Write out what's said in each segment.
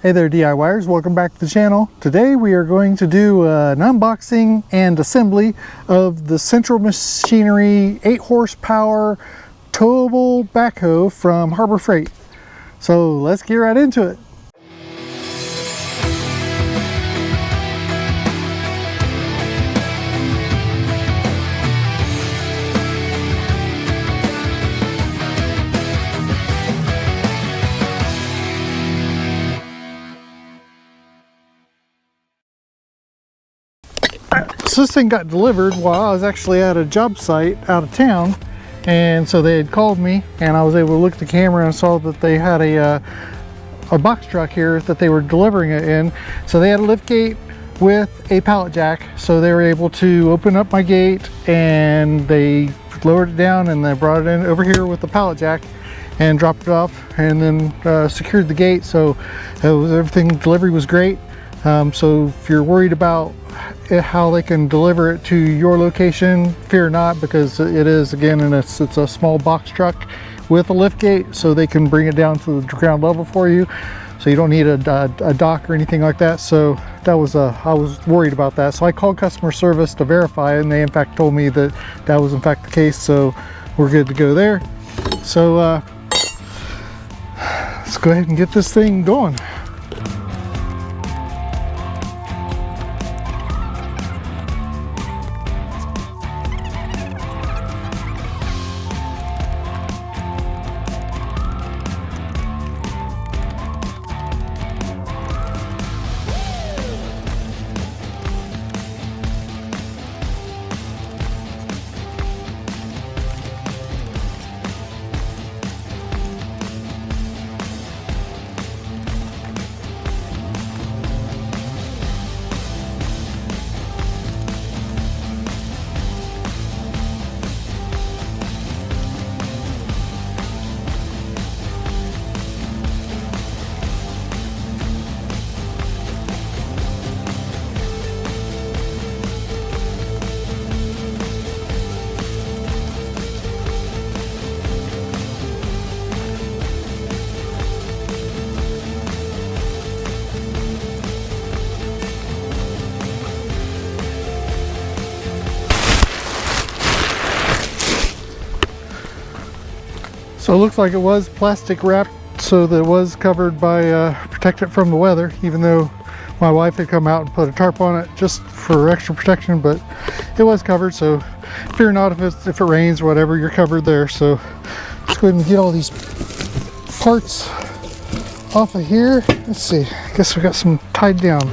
Hey there DIYers, welcome back to the channel. Today we are going to do an unboxing and assembly of the Central Machinery 8 horsepower towable backhoe from Harbor Freight. So let's get right into it. So this thing got delivered while I was actually at a job site out of town, and so they had called me and I was able to look at the camera and saw that they had a box truck here that they were delivering it in. So they had a lift gate with a pallet jack, so they were able to open up my gate and they lowered it down and they brought it in over here with the pallet jack and dropped it off and then secured the gate. So everything, delivery was great. So if you're worried about how they can deliver it to your location, fear not, because it is, again, and it's a small box truck with a lift gate, so they can bring it down to the ground level for you, so you don't need a dock or anything like that. So that was I was worried about that, so I called customer service to verify, and they in fact told me that that was in fact the case, so we're good to go there. So let's go ahead and get this thing going. So it looks like it was plastic wrapped, so that it was covered by protected from the weather, even though my wife had come out and put a tarp on it just for extra protection, but it was covered, so fear not if it rains or whatever, you're covered there. So let's go ahead and get all these parts off of here. Let's see, I guess we got some tied down.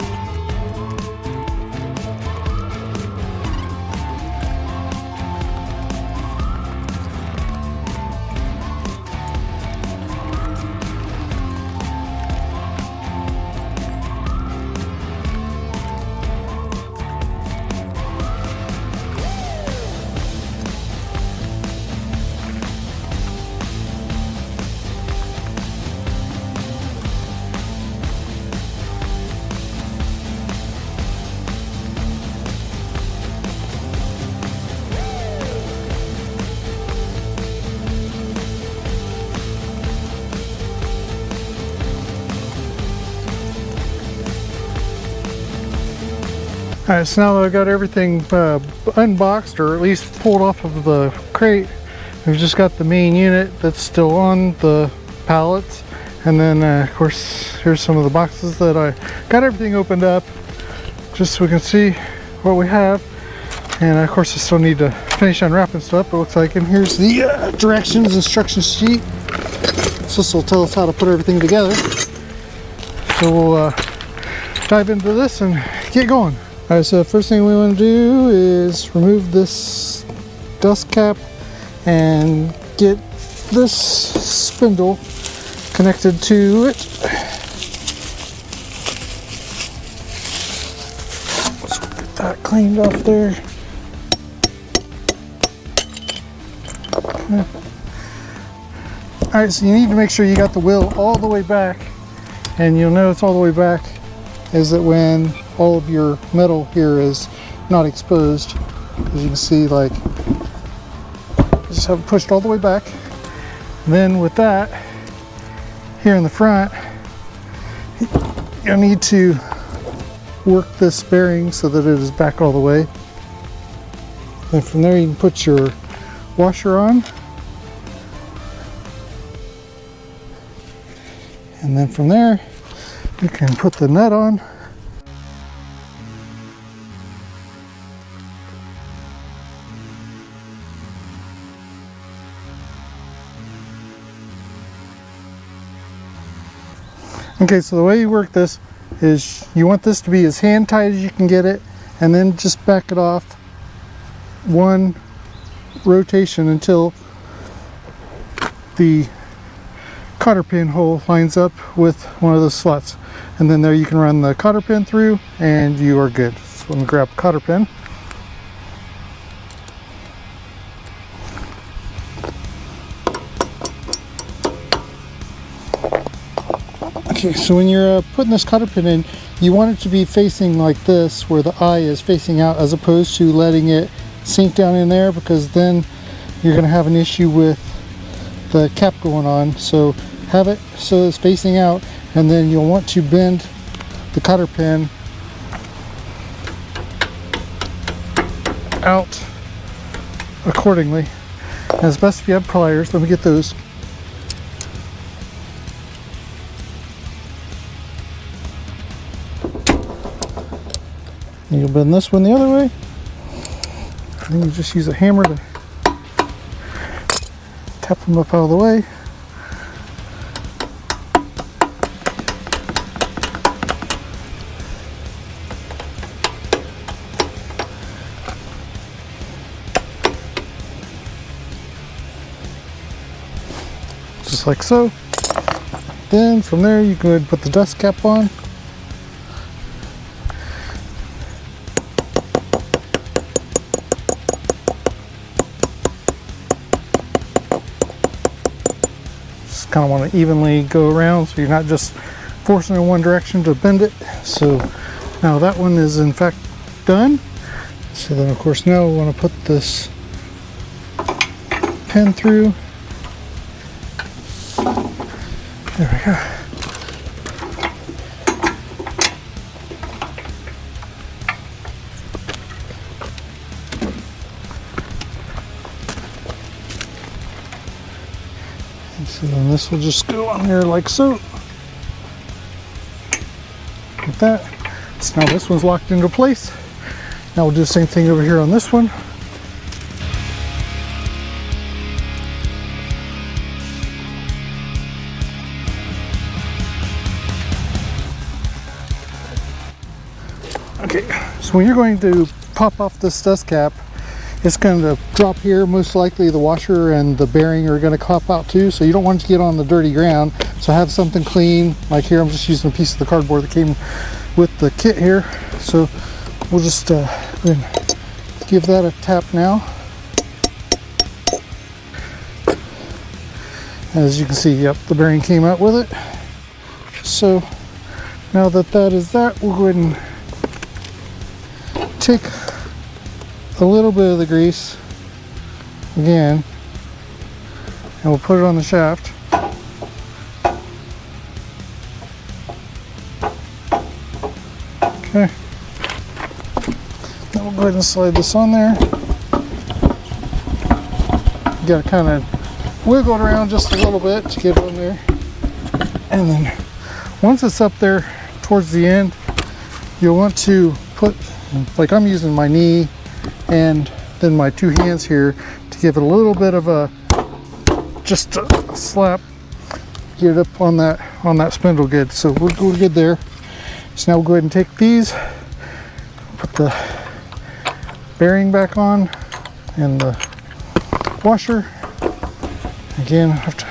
Alright, so now that I've got everything unboxed, or at least pulled off of the crate, we've just got the main unit that's still on the pallets, and then of course here's some of the boxes that I got everything opened up just so we can see what we have. And of course I still need to finish unwrapping stuff, it looks like. And here's the directions, instruction sheet. So this will tell us how to put everything together. So we'll dive into this and get going. Alright, so the first thing we want to do is remove this dust cap and get this spindle connected to it. Let's get that cleaned off there. Alright, so you need to make sure you got the wheel all the way back, and you'll know it's all the way back is that when all of your metal here is not exposed, as you can see, like, just have it pushed all the way back. And then with that here in the front, you'll need to work this bearing so that it is back all the way. And from there you can put your washer on. And then from there you can put the nut on. Okay, so the way you work this is you want this to be as hand tight as you can get it, and then just back it off one rotation until the cotter pin hole lines up with one of those slots. And then there you can run the cotter pin through and you are good. So I'm gonna grab a cotter pin. Okay, so when you're putting this cotter pin in, you want it to be facing like this, where the eye is facing out, as opposed to letting it sink down in there, because then you're going to have an issue with the cap going on. So have it so it's facing out, and then you'll want to bend the cotter pin out accordingly. And it's best if you have pliers. Let me get those. You'll bend this one the other way. Then you just use a hammer to tap them up out of the way. Just like so. Then from there you can go ahead and put the dust cap on. Kind of want to evenly go around, so you're not just forcing in one direction to bend it. So now that one is in fact done. So then of course now we want to put this pin through. There we go. So then this will just go on there like so. Like that. So now this one's locked into place. Now we'll do the same thing over here on this one. Okay, so when you're going to pop off this dust cap, it's going to drop here. Most likely the washer and the bearing are going to pop out too, so you don't want it to get on the dirty ground. So have something clean. Like here, I'm just using a piece of the cardboard that came with the kit here. So we'll just give that a tap now. As you can see, yep, the bearing came out with it. So now that that is that, we'll go ahead and take a little bit of the grease again, and we'll put it on the shaft. Okay, then we'll go ahead and slide this on there. You gotta kind of wiggle it around just a little bit to get it on there, and then once it's up there towards the end, you'll want to put, like I'm using my knee and then my two hands here to give it a little bit of a, just a slap, get it up on that spindle good. So we're good there. So now we'll go ahead and take these, put the bearing back on and the washer. Again, I have to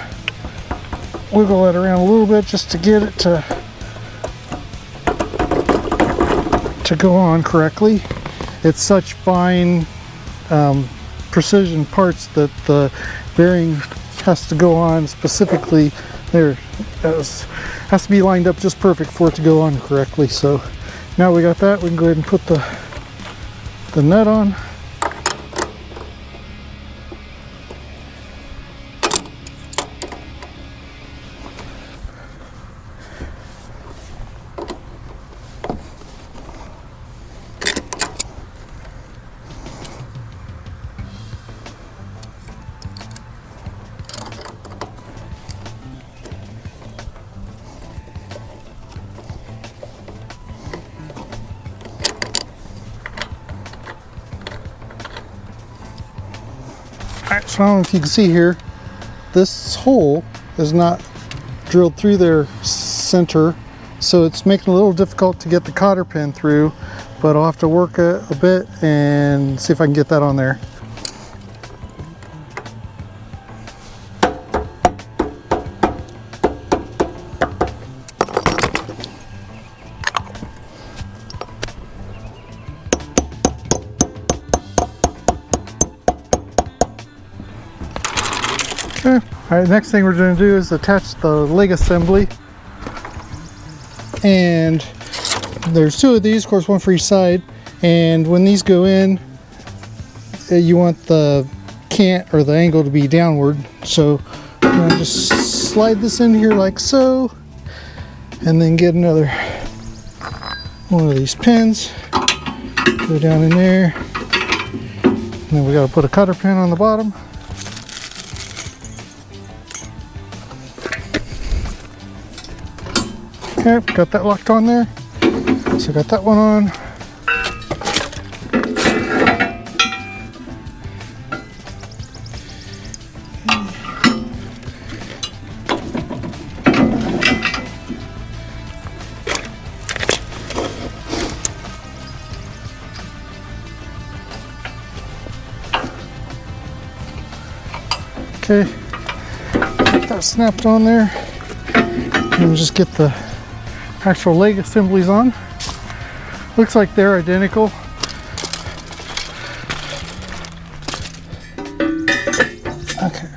wiggle that around a little bit just to get it to go on correctly. It's such fine precision parts that the bearing has to go on specifically there. Has to be lined up just perfect for it to go on correctly. So now we got that, we can go ahead and put the nut on. So I don't know if you can see here, this hole is not drilled through their center, so it's making it a little difficult to get the cotter pin through, but I'll have to work a bit and see if I can get that on there. Okay. All right, next thing we're going to do is attach the leg assembly, and there's two of these, of course, one for each side, and when these go in, you want the cant or the angle to be downward, so I'm going to just slide this in here like so, and then get another one of these pins, go down in there, and then we got to put a cotter pin on the bottom. Okay, got that locked on there. So got that one on. Okay, get that snapped on there. And we'll just get the actual leg assemblies on. Looks like they're identical. Okay.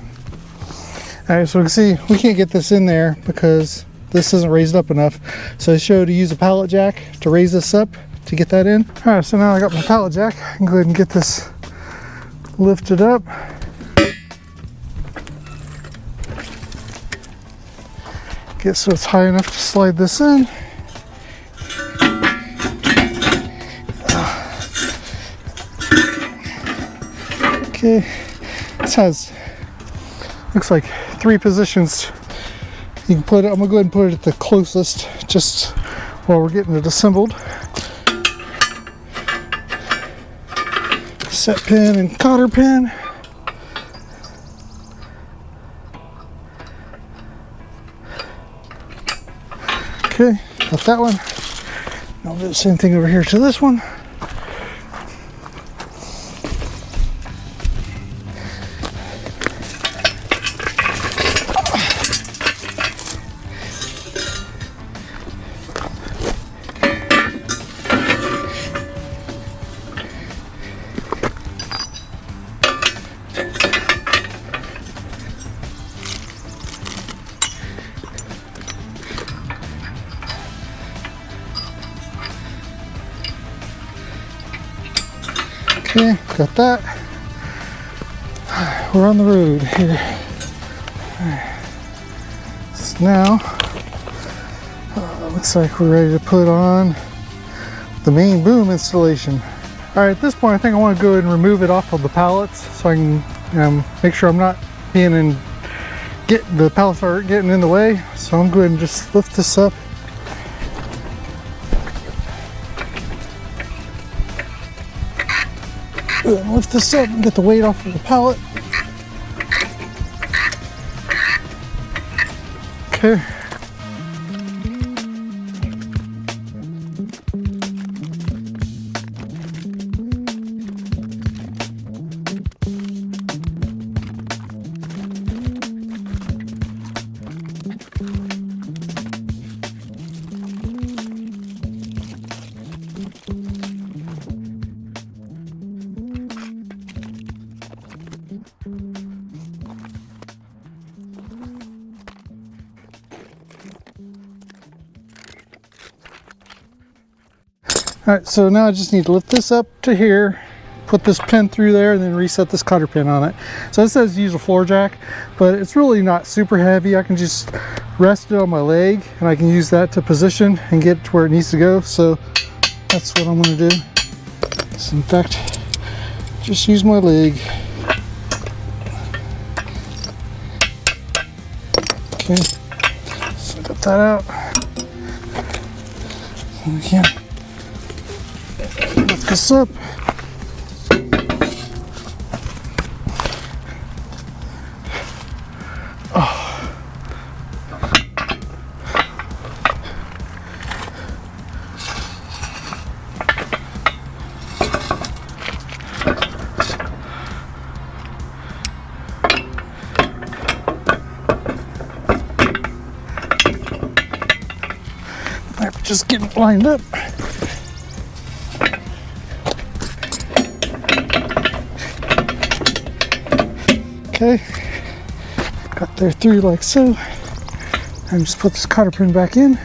Alright, so we can see we can't get this in there because this isn't raised up enough. So I showed to use a pallet jack to raise this up to get that in. Alright, so now I got my pallet jack. I can go ahead and get this lifted up. Get so it's high enough to slide this in. Okay, this has, looks like 3 positions you can put it. I'm gonna go ahead and put it at the closest just while we're getting it assembled. Set pin and cotter pin. Okay, got that one. I'll do the same thing over here to this one. Okay, got that. We're on the road here. So now, looks like we're ready to put on the main boom installation. All right, at this point, I think I want to go ahead and remove it off of the pallets so I can make sure I'm not being in, the pallets aren't getting in the way. So I'm going to just lift this up. Lift this up and get the weight off of the pallet. Okay. All right, so now I just need to lift this up to here, put this pin through there, and then reset this cotter pin on it. So it says use a floor jack, but it's really not super heavy. I can just rest it on my leg, and I can use that to position and get to where it needs to go. So that's what I'm going to do. So in fact, just use my leg. Okay, so got that out. And again, lift this up. just getting lined up. Okay, got there through like so. And just put this cotter pin back in.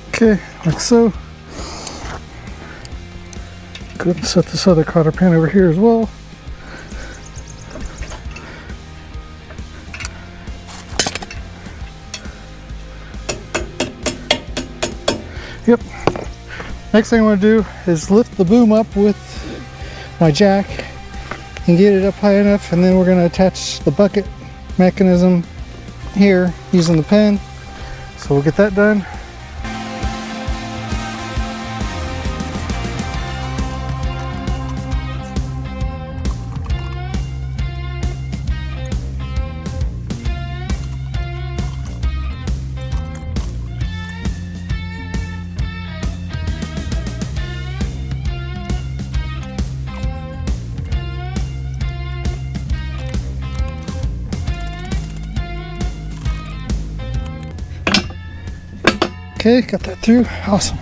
Okay, like so. Go ahead and set this other cotter pin over here as well. Yep. Next thing I want to do is lift the boom up with my jack and get it up high enough, and then we're going to attach the bucket mechanism here using the pen. So we'll get that done. Okay, got that through. Awesome.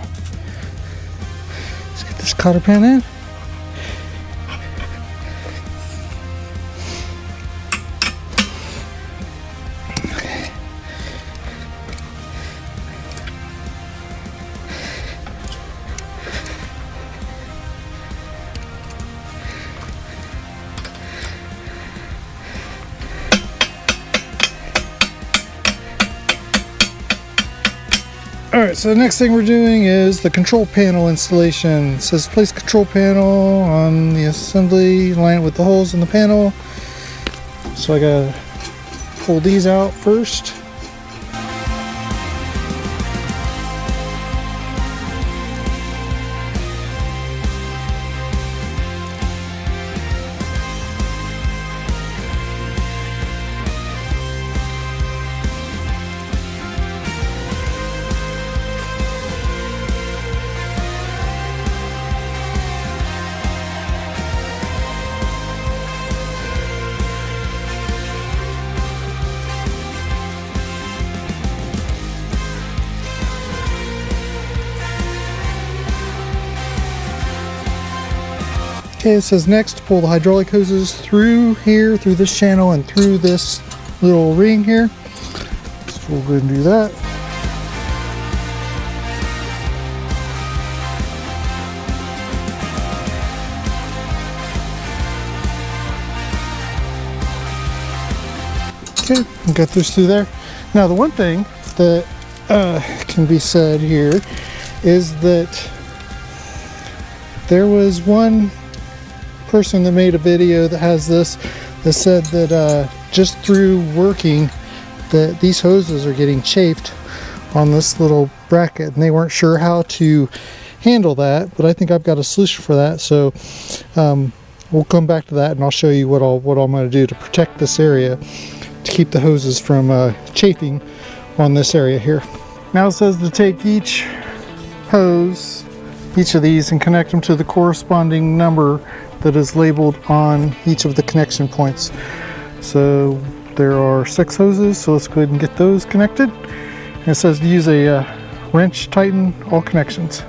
Let's get this cotter pin in. Alright, so the next thing we're doing is the control panel installation. It says place control panel on the assembly, line it with the holes in the panel. So I gotta pull these out first. Okay, it says next pull the hydraulic hoses through here, through this channel, and through this little ring here. So we'll go ahead and do that. Okay, we'll get this through there. Now the one thing that can be said here is that there was one person that made a video that has this that said that just through working that these hoses are getting chafed on this little bracket, and they weren't sure how to handle that, but I think I've got a solution for that. So we'll come back to that and I'll show you what I'm going to do to protect this area to keep the hoses from chafing on this area here. Now it says to take each hose, each of these, and connect them to the corresponding number that is labeled on each of the connection points. So there are 6 hoses, so let's go ahead and get those connected. And it says to use a wrench, tighten all connections.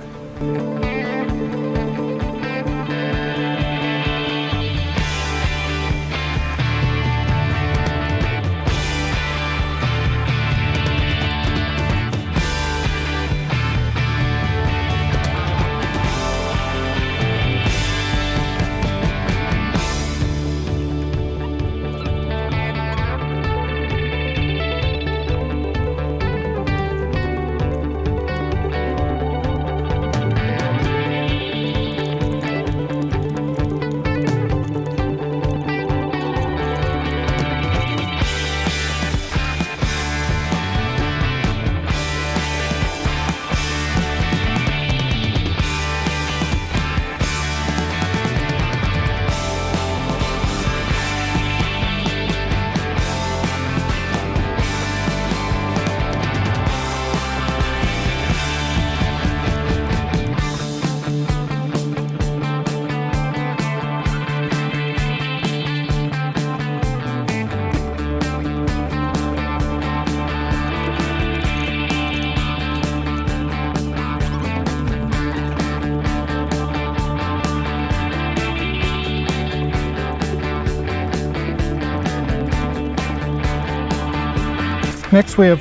Next we have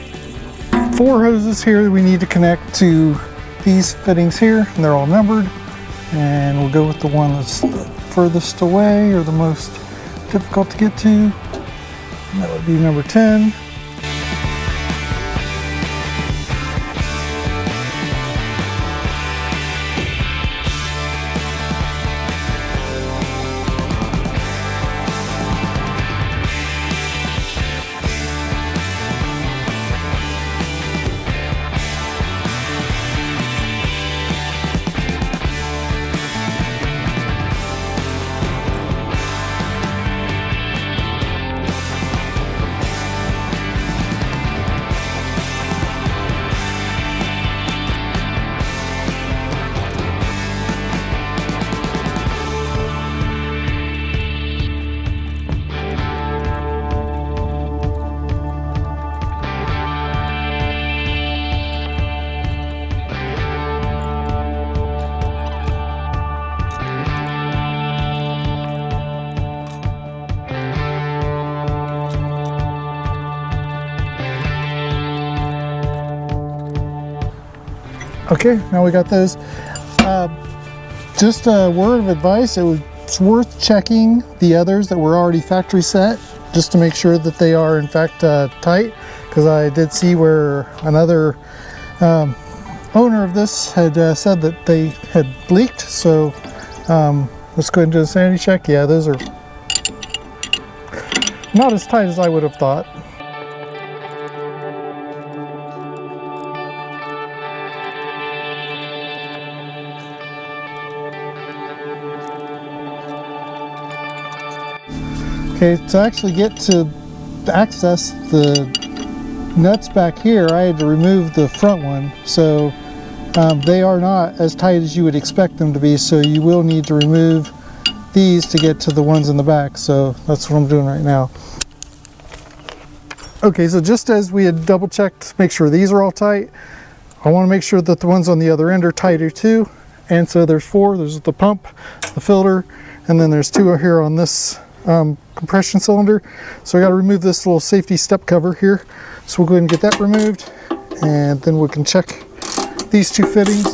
4 hoses here that we need to connect to these fittings here, and they're all numbered. And we'll go with the one that's the furthest away or the most difficult to get to. And that would be number 10. Okay, now we got those. Just a word of advice, it's worth checking the others that were already factory set, just to make sure that they are in fact tight, because I did see where another owner of this had said that they had leaked. So let's go ahead and do a sanity check. Yeah, those are not as tight as I would have thought. Okay, to actually get to access the nuts back here, I had to remove the front one. So they are not as tight as you would expect them to be, so you will need to remove these to get to the ones in the back. So that's what I'm doing right now. Okay, so just as we had double checked to make sure these are all tight, I want to make sure that the ones on the other end are tighter too. And so there's 4, there's the pump, the filter, and then there's 2 here on this compression cylinder. So I got to remove this little safety step cover here. So we'll go ahead and get that removed, and then we can check these 2 fittings.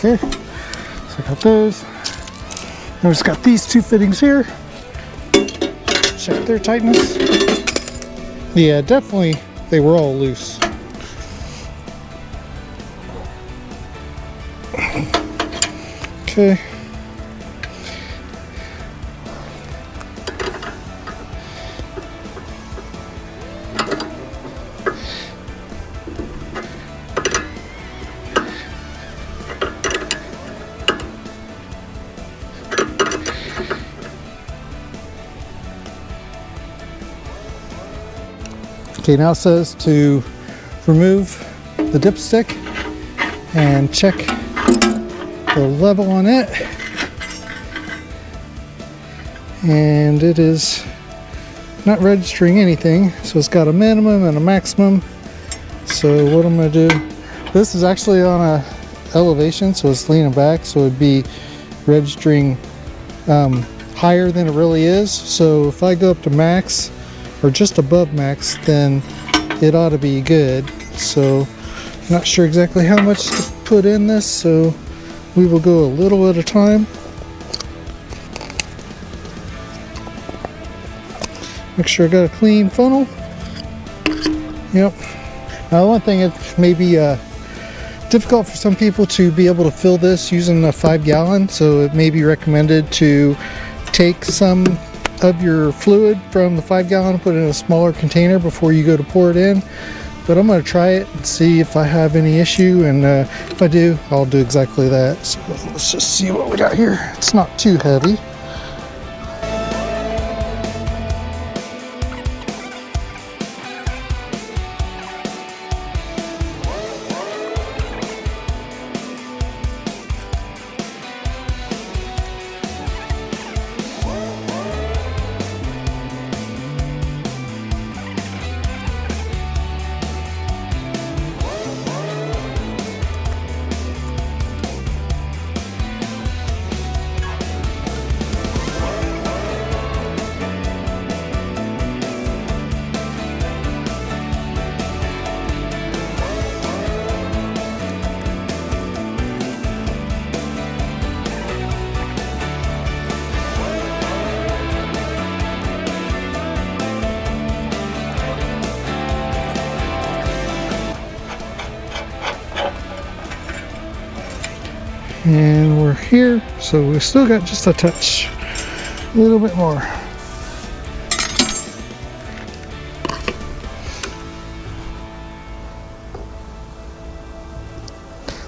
Okay, so I got those. Now we just got these 2 fittings here. Check their tightness. Yeah, definitely they were all loose. Okay. Okay, now it says to remove the dipstick and check the level on it. And it is not registering anything. So it's got a minimum and a maximum. So what I'm going to do, this is actually on a elevation, so it's leaning back, so it'd be registering higher than it really is. So if I go up to max, or just above max, then it ought to be good. So not sure exactly how much to put in this, so we will go a little at a time. Make sure I got a clean funnel. Yep. Now one thing, it may be difficult for some people to be able to fill this using a 5-gallon, so it may be recommended to take some of your fluid from the 5-gallon and put it in a smaller container before you go to pour it in. But I'm going to try it and see if I have any issue, and if I do, I'll do exactly that. So let's just see what we got here. It's not too heavy. And we're here, so we still got just a touch, a little bit more. I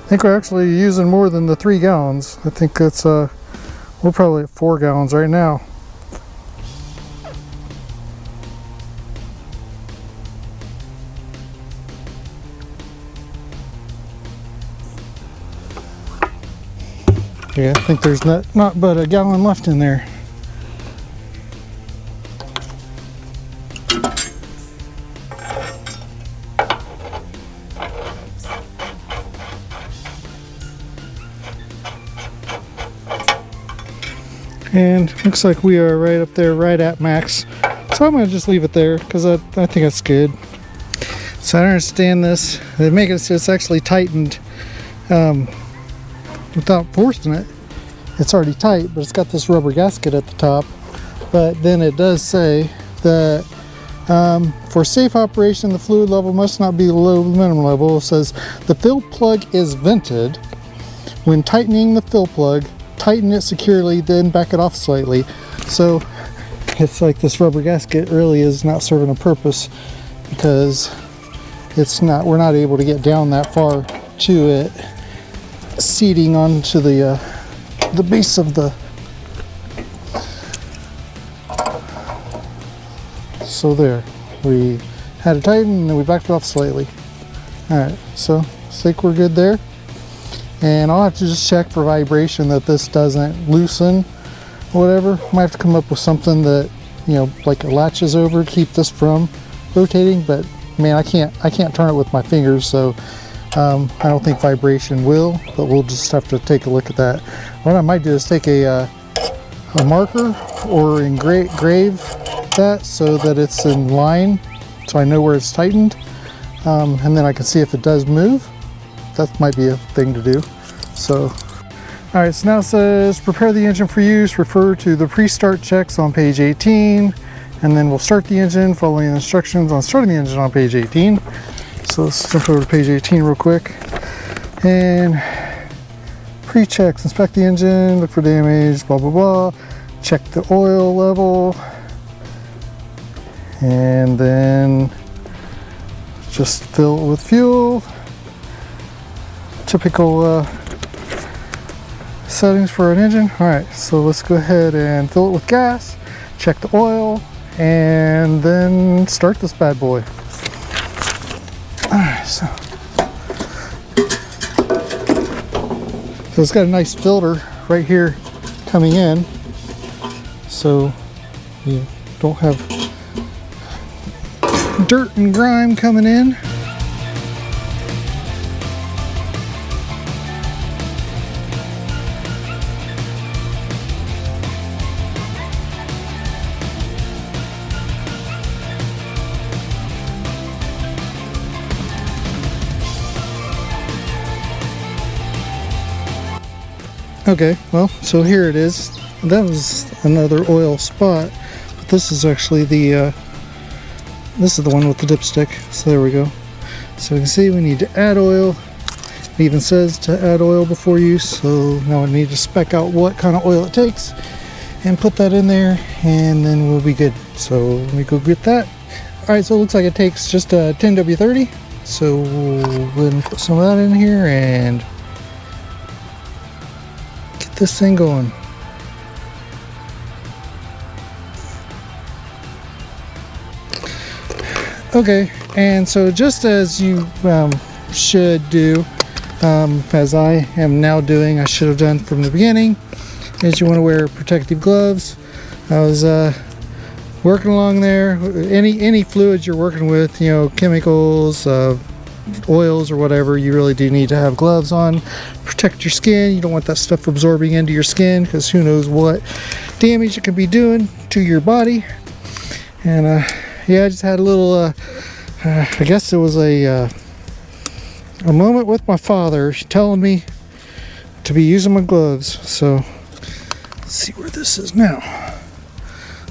think we're actually using more than the 3 gallons. I think that's we're probably at 4 gallons right now. Yeah, I think there's not but a gallon left in there. And looks like we are right up there, right at max. So I'm gonna just leave it there because I think that's good. So I don't understand this. They make it so it's actually tightened without forcing it. It's already tight, but it's got this rubber gasket at the top. But then it does say that for safe operation, the fluid level must not be below the minimum level. It says the fill plug is vented. When tightening the fill plug, tighten it securely, then back it off slightly. So it's like this rubber gasket really is not serving a purpose because we're not able to get down that far to it, seating onto the base of the. So there, we had it tightened and then we backed it off slightly. All right, so I think we're good there. And I'll have to just check for vibration that this doesn't loosen or whatever. Might have to come up with something that, you know, like it latches over to keep this from rotating, but man, I can't turn it with my fingers, so I don't think vibration will, but we'll just have to take a look at that. What I might do is take a marker or engrave that so that it's in line, so I know where it's tightened, and then I can see if it does move. That might be a thing to do. So, all right, so now it says prepare the engine for use, refer to the pre-start checks on page 18, and then we'll start the engine following the instructions on starting the engine on page 18. So let's jump over to page 18 real quick. And pre-checks, inspect the engine, look for damage, blah, blah, blah. Check the oil level. And then just fill it with fuel. Typical settings for an engine. All right, so let's go ahead and fill it with gas, check the oil, and then start this bad boy. All right, so it's got a nice filter right here coming in, so you don't have dirt and grime coming in. Okay, well, so here it is. That was another oil spot, but this is actually the one with the dipstick. So there we go. So you can see we need to add oil. It even says to add oil before use, so now I need to spec out what kind of oil it takes and put that in there, and then we'll be good. So let me go get that. Alright, so it looks like it takes just a 10W30, so we'll go ahead and put some of that in here and get this thing going. Okay, and so just as you should do, as I am now doing, I should have done from the beginning, is you want to wear protective gloves. I was working along there. Any fluids you're working with, you know, chemicals, oils or whatever, you really do need to have gloves on. Protect your skin. You don't want that stuff absorbing into your skin, because who knows what damage it could be doing to your body. And yeah, I just had a little I guess it was a moment with my father telling me to be using my gloves. So let's see where this is now.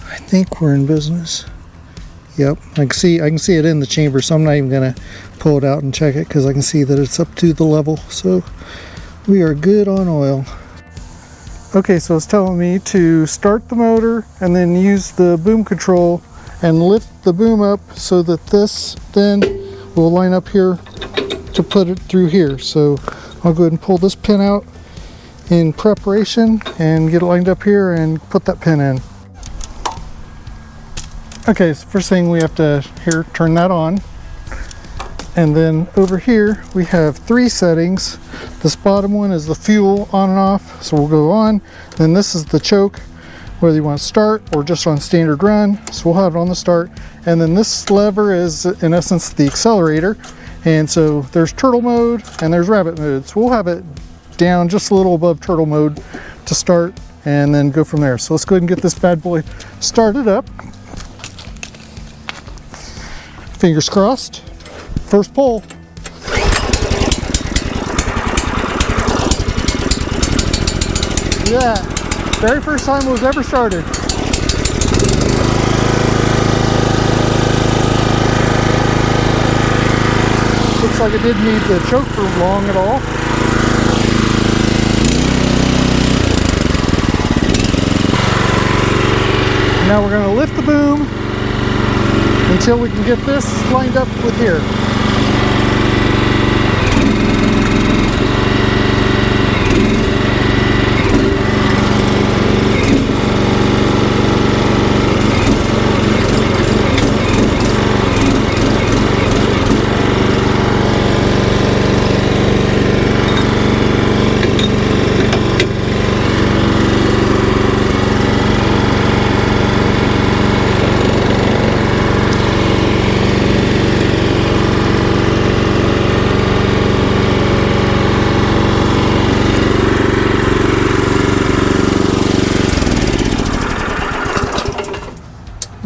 I think we're in business. Yep, I can see it in the chamber, so I'm not even gonna pull it out and check it, because I can see that it's up to the level. So we are good on oil. Okay, so it's telling me to start the motor and then use the boom control and lift the boom up so that this then will line up here to put it through here. So I'll go ahead and pull this pin out in preparation and get it lined up here and put that pin in. Okay, so first thing we have to turn that on. And then over here we have 3 settings. This bottom one is the fuel on and off, so we'll go on. Then this is the choke, whether you want to start or just on standard run. So we'll have it on the start. And then this lever is in essence the accelerator. And so there's turtle mode and there's rabbit mode. So we'll have it down just a little above turtle mode to start and then go from there. So let's go ahead and get this bad boy started up. Fingers crossed. First pull. Yeah, very first time it was ever started. Looks like it didn't need the choke for long at all. Now we're going to lift the boom until we can get this lined up with here.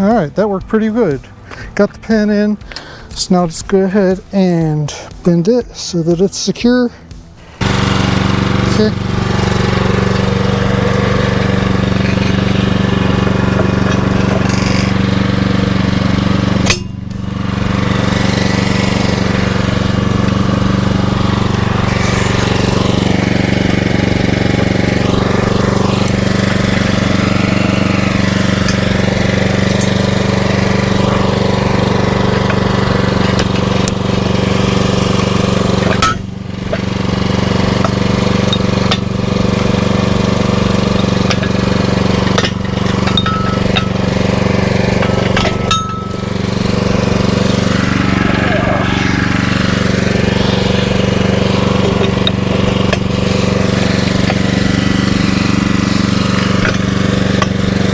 Alright, that worked pretty good. Got the pin in, so now just go ahead and bend it so that it's secure. Okay.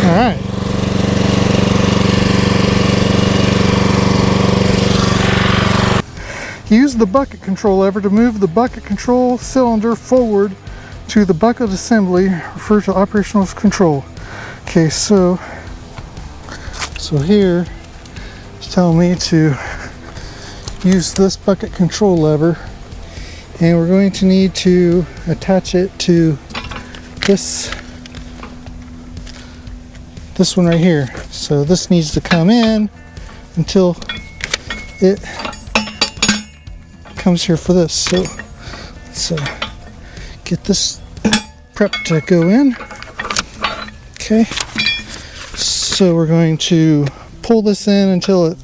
Alright. Use the bucket control lever to move the bucket control cylinder forward to the bucket assembly, referred to operational control. Okay, so here it's telling me to use this bucket control lever, and we're going to need to attach it to this one right here. So this needs to come in until it comes here for this. So let's get this prep to go in. Okay, so we're going to pull this in until it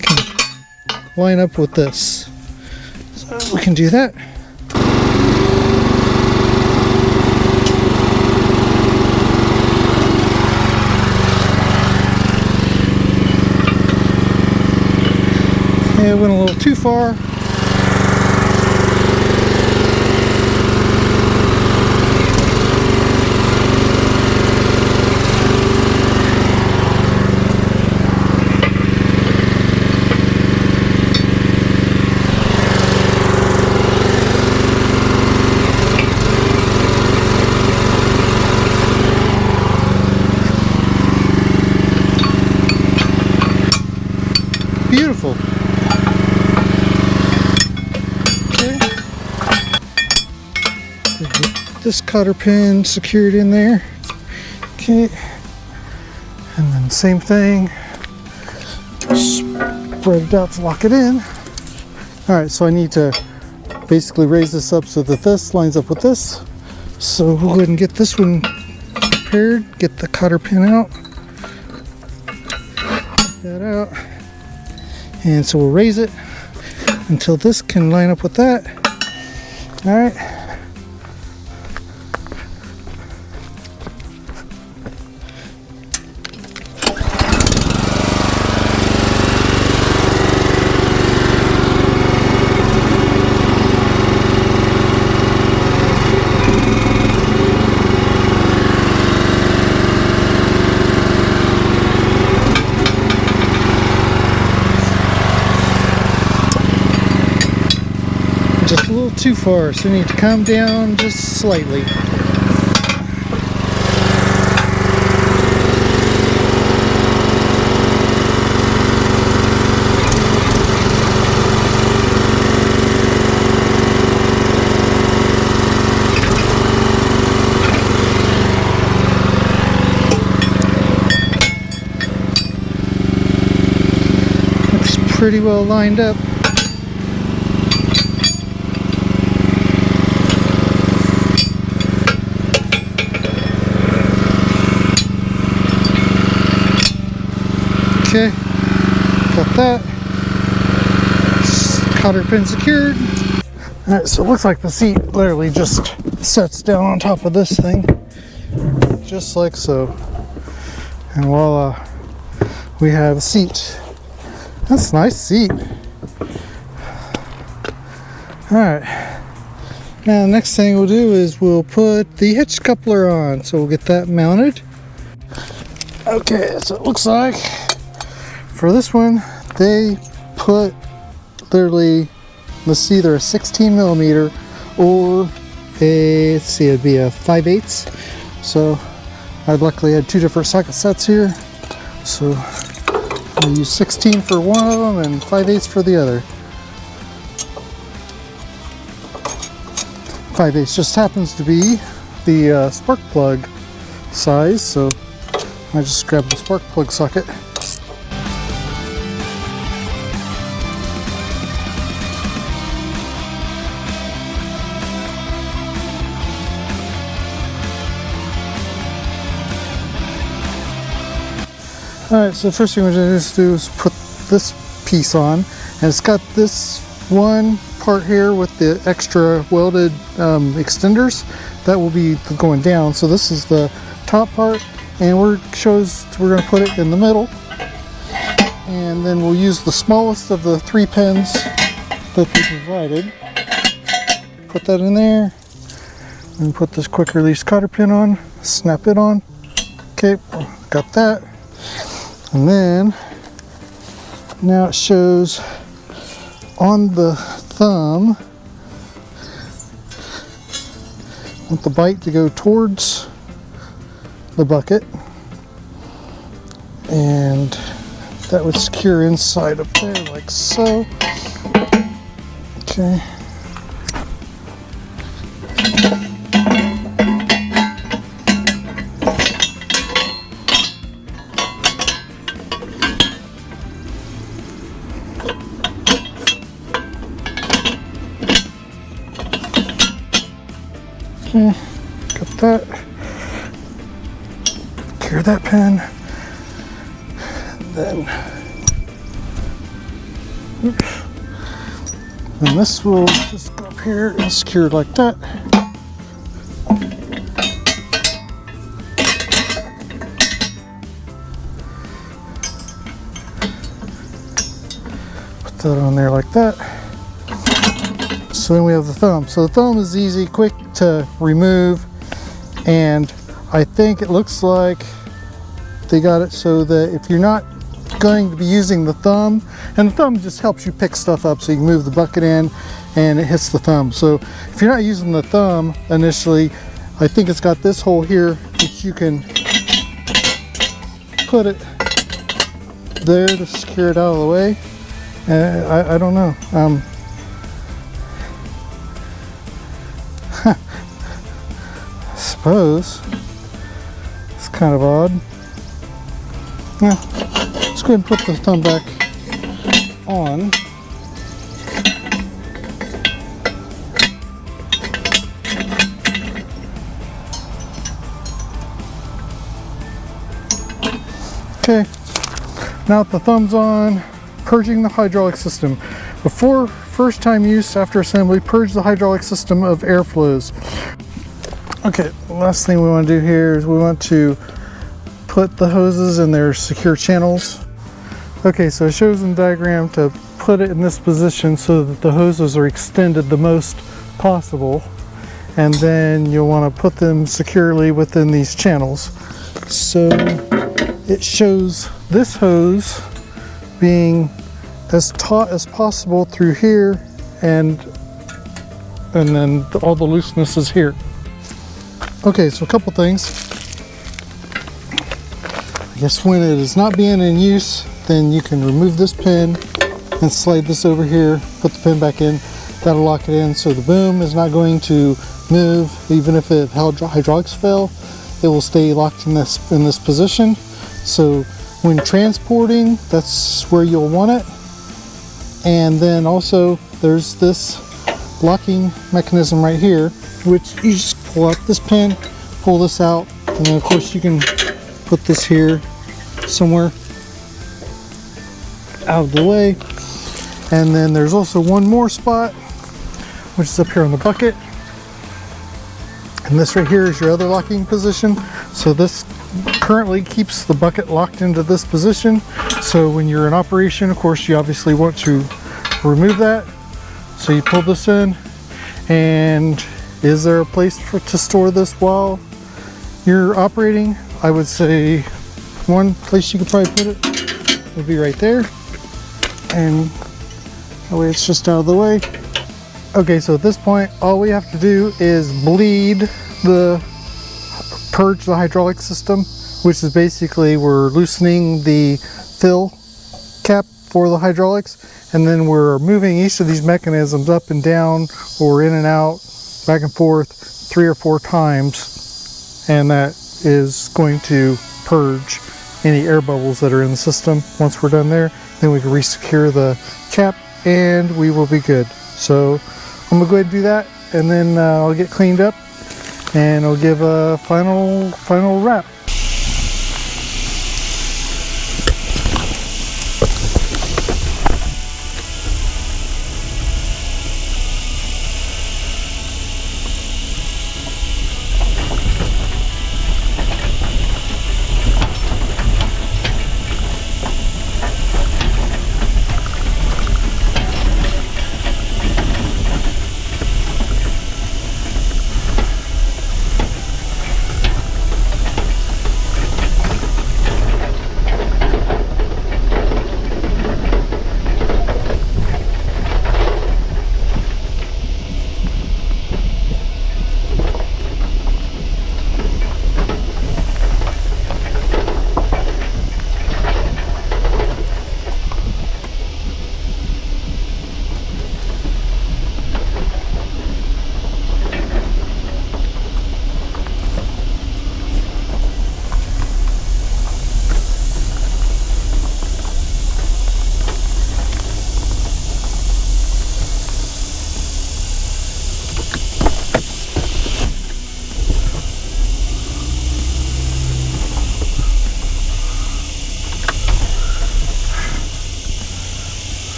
can line up with this. So we can do that. Yeah, it went a little too far. Beautiful. This cotter pin secured in there. Okay, and then same thing, spread it out to lock it in. All right, so I need to basically raise this up so that this lines up with this. So we'll go ahead and get this one prepared, get the cotter pin out, get that out, and so we'll raise it until this can line up with that. All right. Just a little too far, so we need to come down just slightly. Looks pretty well lined up. Okay, got that. Cotter pin secured. Alright, so it looks like the seat literally just sets down on top of this thing. Just like so. And voila, we have a seat. That's a nice seat. Alright, now the next thing we'll do is we'll put the hitch coupler on. So we'll get that mounted. Okay, so it looks like for this one, they put literally, let's see, either a 16 millimeter or a, let's see, it'd be a 5/8. So I luckily had two different socket sets here. So I'll use 16 for one of them and 5/8 for the other. 5/8 just happens to be the spark plug size, so I just grabbed the spark plug socket. Alright, so the first thing we're going to do is put this piece on, and it's got this one part here with the extra welded extenders that will be going down. So this is the top part, and we're going to put it in the middle, and then we'll use the smallest of the 3 pins that they provided. Put that in there, and put this quick release cotter pin on, snap it on. Okay, got that. And then now it shows on the thumb, I want the bite to go towards the bucket, and that would secure inside up there like so. Okay. secure that pin. Then, oops. And this will just go up here and secure it like that. Put that on there like that. So then we have the thumb. So the thumb is easy, quick to remove, and I think it looks like they got it so that if you're not going to be using the thumb, and the thumb just helps you pick stuff up, so you can move the bucket in and it hits the thumb. So if you're not using the thumb initially, I think it's got this hole here which you can put it there to secure it out of the way. I don't know. I suppose it's kind of odd. Yeah. Let's go ahead and put the thumb back on. Okay, now that the thumb's on, purging the hydraulic system. Before first time use after assembly, purge the hydraulic system of airflows. Okay, the last thing we want to do here is we want to put the hoses in their secure channels. Okay, so it shows in the diagram to put it in this position so that the hoses are extended the most possible, and then you'll want to put them securely within these channels. So it shows this hose being as taut as possible through here, and then all the looseness is here. Okay, so a couple things. I guess when it is not being in use, then you can remove this pin and slide this over here, put the pin back in. That'll lock it in so the boom is not going to move. Even if the hydraulics fail, it will stay locked in this position. So when transporting, that's where you'll want it. And then also there's this locking mechanism right here, which you just pull out this pin, pull this out, and then of course you can put this here somewhere out of the way. And then there's also one more spot, which is up here on the bucket, and this right here is your other locking position. So this currently keeps the bucket locked into this position. So when you're in operation, of course, you obviously want to remove that. So you pull this in, and is there a place to store this while you're operating? I would say one place you could probably put it would be right there, and that way it's just out of the way. Okay, so at this point, all we have to do is bleed purge the hydraulic system, which is basically we're loosening the fill cap for the hydraulics, and then we're moving each of these mechanisms up and down or in and out, back and forth 3 or 4 times, and that is going to purge any air bubbles that are in the system. Once we're done there, then we can resecure the cap and we will be good. So I'm gonna go ahead and do that, and then I'll get cleaned up and I'll give a final wrap.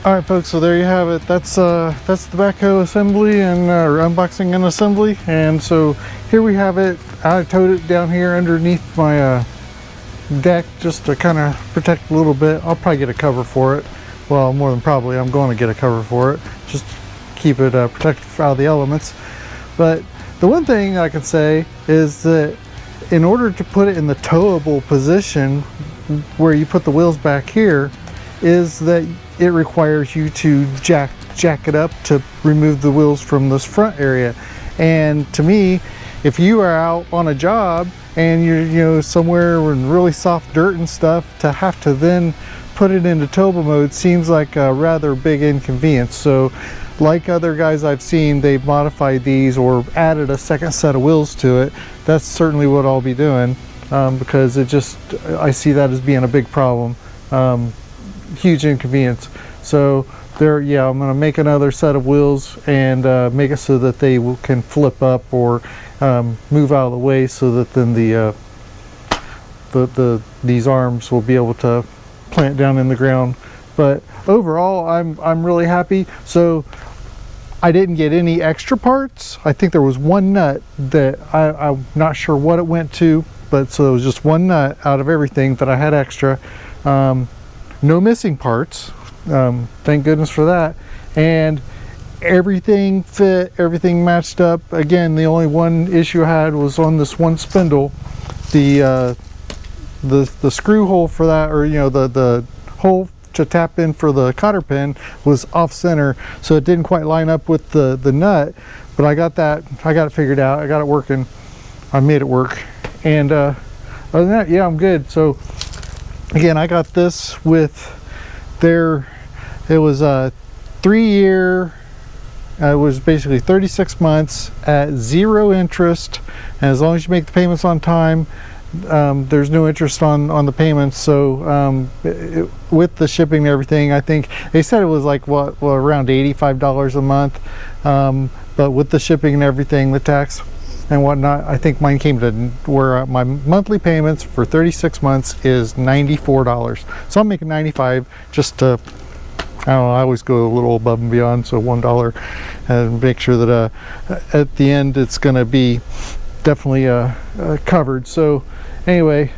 All right, folks, so there you have it. That's the backhoe assembly and or unboxing and assembly. And so here we have it. I towed it down here underneath my deck just to kind of protect a little bit. I'll probably get a cover for it. Well, more than probably, I'm going to get a cover for it, just keep it protected out of the elements. But the one thing I can say is that in order to put it in the towable position where you put the wheels back here, is that it requires you to jack it up to remove the wheels from this front area. And to me, if you are out on a job and you're somewhere in really soft dirt and stuff, to have to then put it into towable mode seems like a rather big inconvenience. So like other guys I've seen, they've modified these or added a second set of wheels to it. That's certainly what I'll be doing, because I see that as being a big problem. Huge inconvenience. So there, yeah, I'm going to make another set of wheels and make it so that they can flip up or move out of the way, so that then these arms will be able to plant down in the ground. But overall, I'm really happy. So I didn't get any extra parts. I think there was one nut that I'm not sure what it went to, but so it was just one nut out of everything that I had extra. No missing parts, thank goodness for that. And everything fit, everything matched up. Again, the only one issue I had was on this one spindle. The screw hole for that, or the hole to tap in for the cotter pin, was off center, so it didn't quite line up with the nut. But I got it figured out. I got it working. I made it work. And other than that, yeah, I'm good. So again, I got this with it was a 3-year, it was basically 36 months at 0 interest, and as long as you make the payments on time, there's no interest on the payments. So with the shipping and everything, I think they said it was like around $85 a month, but with the shipping and everything, the tax and whatnot, I think mine came to where my monthly payments for 36 months is $94. So I'm making $95 just to, I don't know, I always go a little above and beyond, so $1, and make sure that at the end it's going to be definitely covered. So anyway,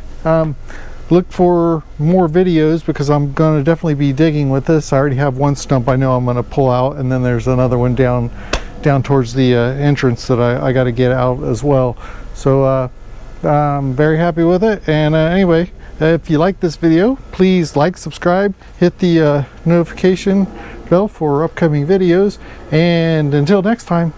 look for more videos, because I'm going to definitely be digging with this. I already have one stump I know I'm going to pull out, and then there's another one down towards the entrance that I got to get out as well. So I'm very happy with it. And anyway, if you like this video, please like, subscribe, hit the notification bell for upcoming videos, and until next time,